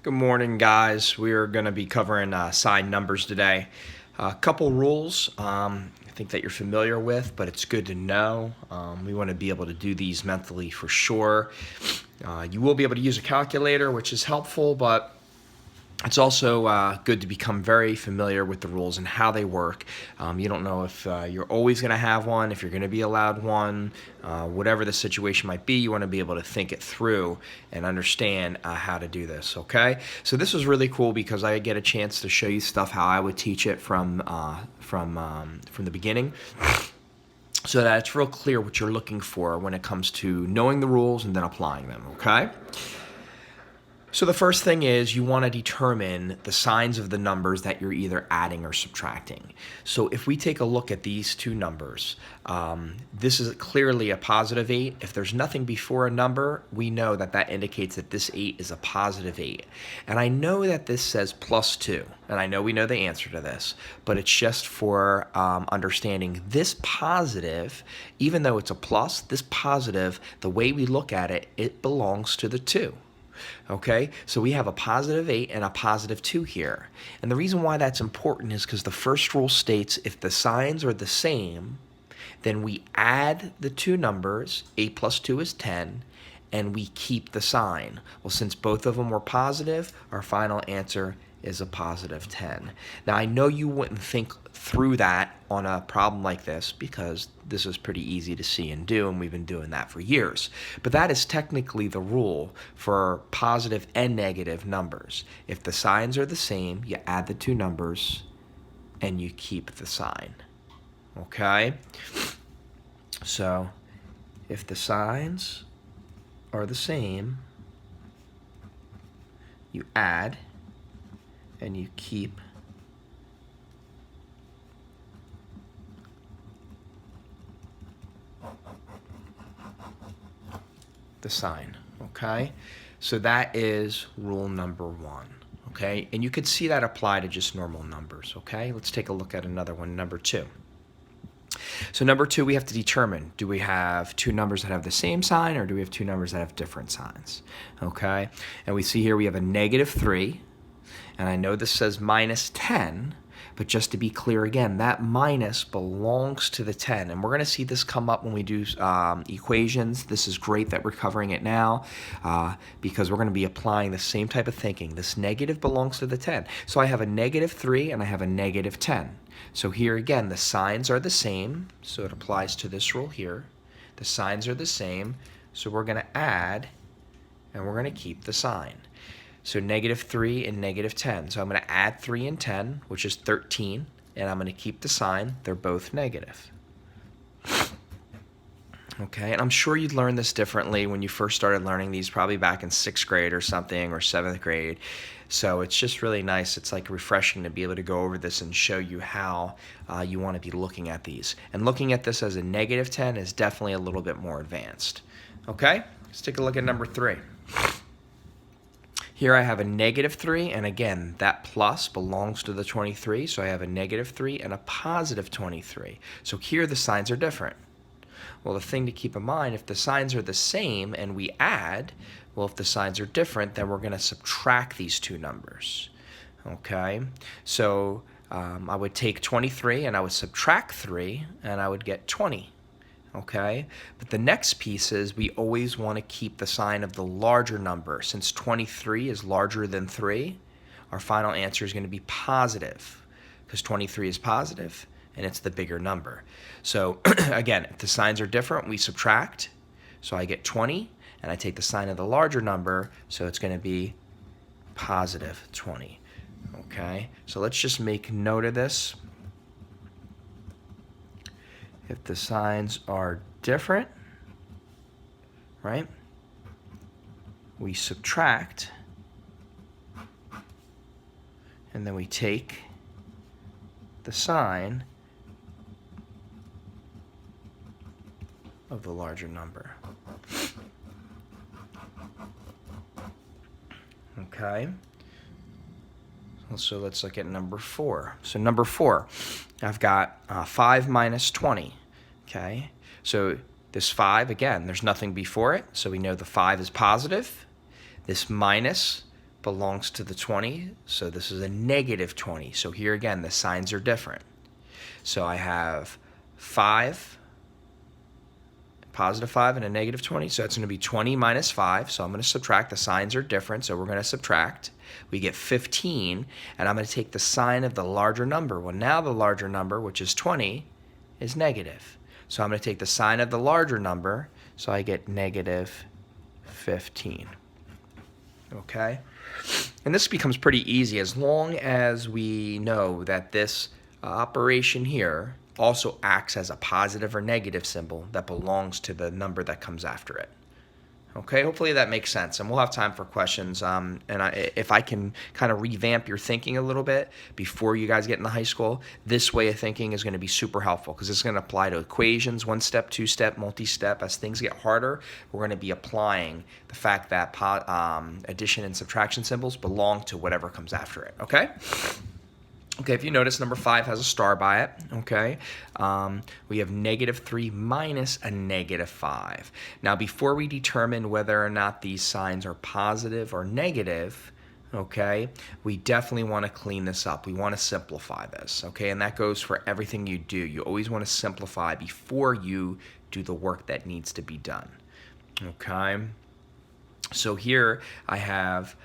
Good morning, guys. We are going to be covering sign numbers today. A couple rules I think that you're familiar with, but it's good to know. We want to be able to do these mentally for sure. You will be able to use a calculator, which is helpful, but it's also good to become very familiar with the rules and how they work. You don't know if you're always going to have one, if you're going to be allowed one, whatever the situation might be. You want to be able to think it through and understand how to do this, okay? So this was really cool because I get a chance to show you stuff how I would teach it from the beginning, so that it's real clear what you're looking for when it comes to knowing the rules and then applying them, okay? So the first thing is you want to determine the signs of the numbers that you're either adding or subtracting. So if we take a look at these two numbers, this is clearly a positive 8. If there's nothing before a number, we know that that indicates that this 8 is a positive 8. And I know that this says plus 2, and I know we know the answer to this, but it's just for understanding this positive, even though it's a plus, this positive, the way we look at it, it belongs to the 2. Okay, so we have a positive 8 and a positive 2 here. And the reason why that's important is because the first rule states if the signs are the same, then we add the two numbers, 8 plus 2 is 10, and we keep the sign. Well, since both of them were positive, our final answer is a positive 10. Now, I know you wouldn't think through that on a problem like this because this is pretty easy to see and do, and we've been doing that for years. But that is technically the rule for positive and negative numbers. If the signs are the same, you add the two numbers and you keep the sign. Okay? So, if the signs are the same, you add and you keep the sign, okay? So that is rule number 1, okay? And you could see that apply to just normal numbers, okay? Let's take a look at another one, number 2. So number 2, we have to determine, do we have two numbers that have the same sign or do we have two numbers that have different signs, okay? And we see here we have a negative 3, and I know this says minus 10, but just to be clear again, that minus belongs to the 10. And we're going to see this come up when we do equations. This is great that we're covering it now because we're going to be applying the same type of thinking. This negative belongs to the 10. So I have a negative 3 and I have a negative 10. So here again, the signs are the same. So it applies to this rule here. The signs are the same. So we're going to add and we're going to keep the sign. So negative 3 and negative 10. So I'm going to add 3 and 10, which is 13, and I'm going to keep the sign. They're both negative. Okay, and I'm sure you'd learn this differently when you first started learning these, probably back in 6th grade or something, or 7th grade. So it's just really nice. It's like refreshing to be able to go over this and show you how you want to be looking at these. And looking at this as a negative 10 is definitely a little bit more advanced. Okay, let's take a look at number 3. Here I have a negative 3, and again, that plus belongs to the 23, so I have a negative 3 and a positive 23. So here the signs are different. Well, the thing to keep in mind, if the signs are the same and we add, well, if the signs are different, then we're going to subtract these two numbers. Okay, so I would take 23 and I would subtract 3, and I would get 20. Okay, but the next piece is we always want to keep the sign of the larger number. Since 23 is larger than 3, our final answer is going to be positive because 23 is positive and it's the bigger number. So again, if the signs are different, we subtract. So I get 20 and I take the sign of the larger number, so it's going to be positive 20. Okay, so let's just make note of this. If the signs are different, right, we subtract, and then we take the sign of the larger number. Okay. So let's look at number 4. So number 4, I've got 5 minus 20. Okay, so this 5, again, there's nothing before it, so we know the 5 is positive. This minus belongs to the 20, so this is a negative 20. So here again, the signs are different. So I have 5, positive 5, and a negative 20. So it's going to be 20 minus 5. So I'm going to subtract. The signs are different, so we're going to subtract. We get 15, and I'm going to take the sign of the larger number. Well, now the larger number, which is 20, is negative. So I'm going to take the sign of the larger number, so I get negative 15. Okay? And this becomes pretty easy as long as we know that this operation here also acts as a positive or negative symbol that belongs to the number that comes after it. Okay, hopefully that makes sense, and we'll have time for questions. If I can kind of revamp your thinking a little bit before you guys get into high school, this way of thinking is going to be super helpful because it's going to apply to equations, one-step, two-step, multi-step. As things get harder, we're going to be applying the fact that addition and subtraction symbols belong to whatever comes after it. Okay? Okay, if you notice, number 5 has a star by it, okay? We have negative 3 minus a negative 5. Now, before we determine whether or not these signs are positive or negative, okay, we definitely want to clean this up. We want to simplify this, okay? And that goes for everything you do. You always want to simplify before you do the work that needs to be done, okay? So here I have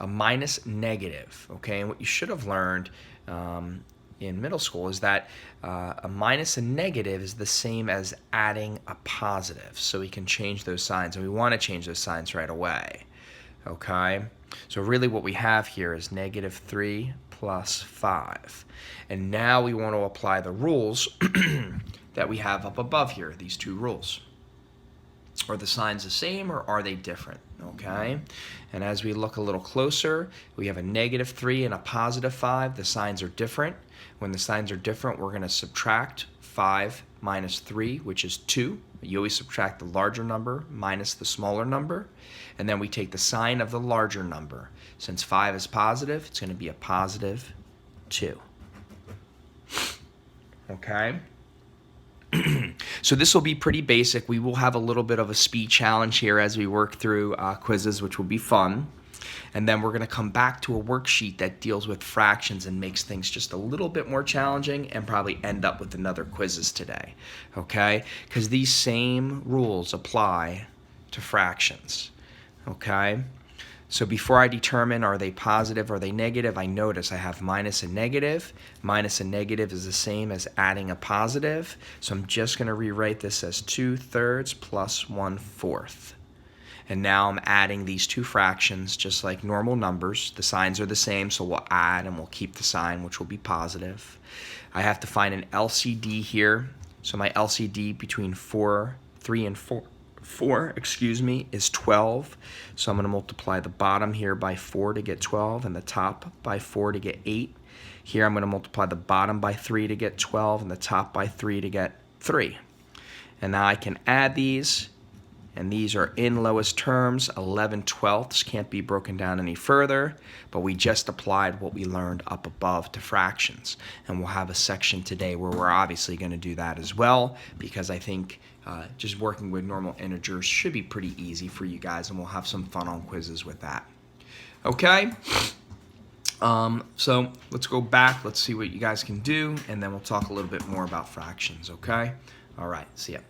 a minus negative, okay? And what you should have learned in middle school is that a minus and negative is the same as adding a positive. So we can change those signs, and we want to change those signs right away, okay? So really what we have here is negative 3 plus 5. And now we want to apply the rules that we have up above here, these two rules. Are the signs the same or are they different? Okay, and as we look a little closer, we have a negative 3 and a positive 5. The signs are different. When the signs are different, we're going to subtract 5 minus 3, which is 2. You always subtract the larger number minus the smaller number, and then we take the sign of the larger number. Since 5 is positive, it's going to be a positive 2. Okay. So this will be pretty basic. We will have a little bit of a speed challenge here as we work through quizzes, which will be fun. And then we're going to come back to a worksheet that deals with fractions and makes things just a little bit more challenging, and probably end up with another quizzes today, okay? Because these same rules apply to fractions, okay? So before I determine are they positive or are they negative, I notice I have minus and negative. Minus and negative is the same as adding a positive. So I'm just going to rewrite this as 2/3 plus 1/4. And now I'm adding these two fractions just like normal numbers. The signs are the same, so we'll add and we'll keep the sign, which will be positive. I have to find an LCD here. So my LCD between 3 and 4 is 12. So I'm going to multiply the bottom here by 4 to get 12 and the top by 4 to get 8. Here I'm going to multiply the bottom by 3 to get 12 and the top by 3 to get 3. And now I can add these, and these are in lowest terms. 11/12 can't be broken down any further, but we just applied what we learned up above to fractions. And we'll have a section today where we're obviously going to do that as well, because I think just working with normal integers should be pretty easy for you guys, and we'll have some fun on quizzes with that. Okay? So let's go back. Let's see what you guys can do, and then we'll talk a little bit more about fractions, okay? All right, see ya.